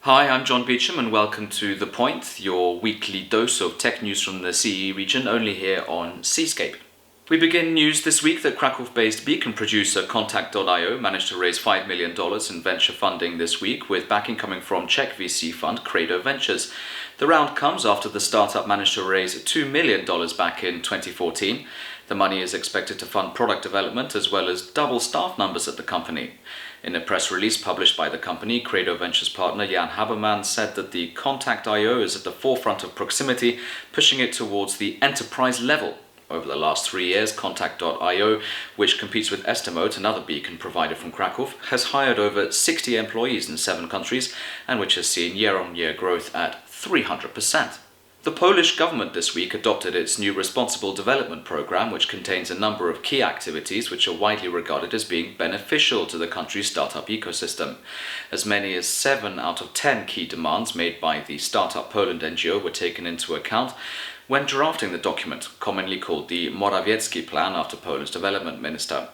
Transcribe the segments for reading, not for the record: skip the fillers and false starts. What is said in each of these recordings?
Hi, I'm John Beecham and welcome to The Point, your weekly dose of tech news from the CE region, only here on CEEscape. We begin news this week that Krakow-based beacon producer Contact.io managed to raise $5 million in venture funding this week, with backing coming from Czech VC fund Credo Ventures. The round comes after the startup managed to raise $2 million back in 2014. The money is expected to fund product development as well as double staff numbers at the company. In a press release published by the company, Credo Ventures partner Jan Haberman said that the Contact.io is at the forefront of proximity, pushing it towards the enterprise level. Over the last 3 years, Contact.io, which competes with Estimote, another beacon provider from Krakow, has hired over 60 employees in 7 countries and which has seen year-on-year growth at 300%. The Polish government this week adopted its new Responsible Development Programme, which contains a number of key activities which are widely regarded as being beneficial to the country's startup ecosystem. As many as 7 out of 10 key demands made by the Startup Poland NGO were taken into account when drafting the document, commonly called the Morawiecki Plan after Poland's development minister.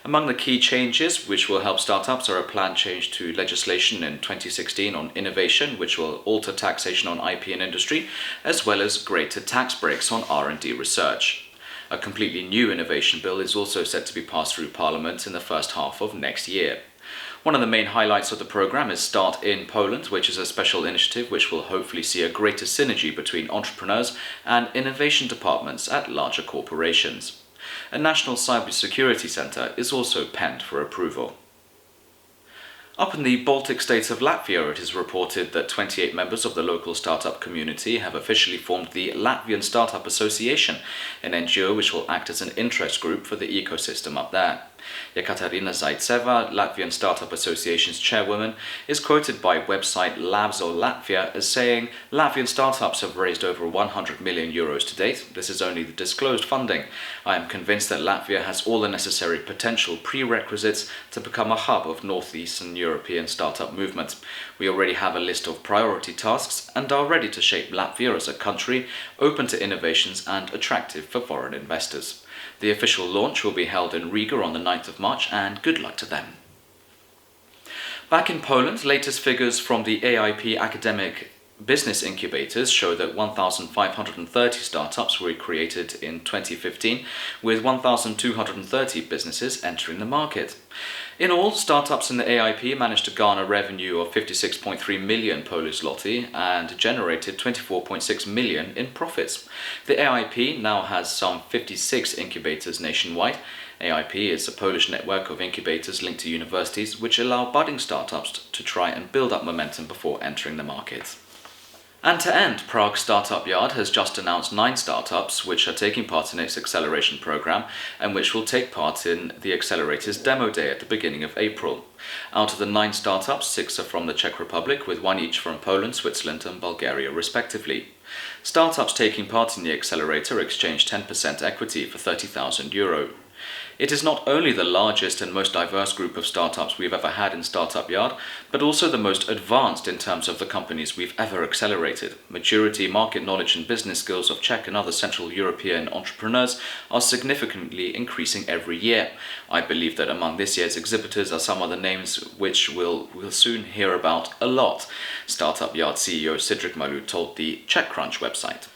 Among the key changes which will help startups are a planned change to legislation in 2016 on innovation, which will alter taxation on IP and industry, as well as greater tax breaks on R&D research. A completely new innovation bill is also set to be passed through Parliament in the first half of next year. One of the main highlights of the programme is Start in Poland, which is a special initiative which will hopefully see a greater synergy between entrepreneurs and innovation departments at larger corporations. A national cybersecurity centre is also penned for approval. Up in the Baltic state of Latvia, it is reported that 28 members of the local startup community have officially formed the Latvian Startup Association, an NGO which will act as an interest group for the ecosystem up there. Ekaterina Zaitseva, Latvian Startup Association's chairwoman, is quoted by website Labs or Latvia as saying, "Latvian startups have raised over 100 million euros to date. This is only the disclosed funding. I am convinced that Latvia has all the necessary potential prerequisites to become a hub of northeastern European startup movement. We already have a list of priority tasks and are ready to shape Latvia as a country open to innovations and attractive for foreign investors." The official launch will be held in Riga on the 9th of March, and good luck to them. Back in Poland, latest figures from the AIP Academic Business Incubators show that 1,530 startups were created in 2015, with 1,230 businesses entering the market. In all, startups in the AIP managed to garner revenue of 56.3 million Polish zloty and generated 24.6 million in profits. The AIP now has some 56 incubators nationwide. AIP is a Polish network of incubators linked to universities which allow budding startups to try and build up momentum before entering the market. And to end, Prague Startup Yard has just announced 9 startups which are taking part in its acceleration program and which will take part in the accelerator's demo day at the beginning of April. Out of the 9 startups, 6 are from the Czech Republic, with 1 each from Poland, Switzerland and Bulgaria respectively. Startups taking part in the accelerator exchange 10% equity for €30,000. It is not only the largest and most diverse group of startups we've ever had in Startup Yard, but also the most advanced in terms of the companies we've ever accelerated. Maturity, market knowledge and business skills of Czech and other Central European entrepreneurs are significantly increasing every year. I believe that among this year's exhibitors are some of the names which we'll soon hear about a lot, Startup Yard CEO Cedric Malou told the CzechCrunch website.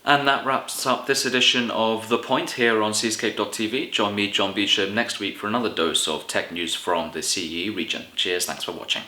And that wraps up this edition of The Point here on CEEscape.tv. Join me, John Beecham, next week for another dose of tech news from the CE region. Cheers, thanks for watching.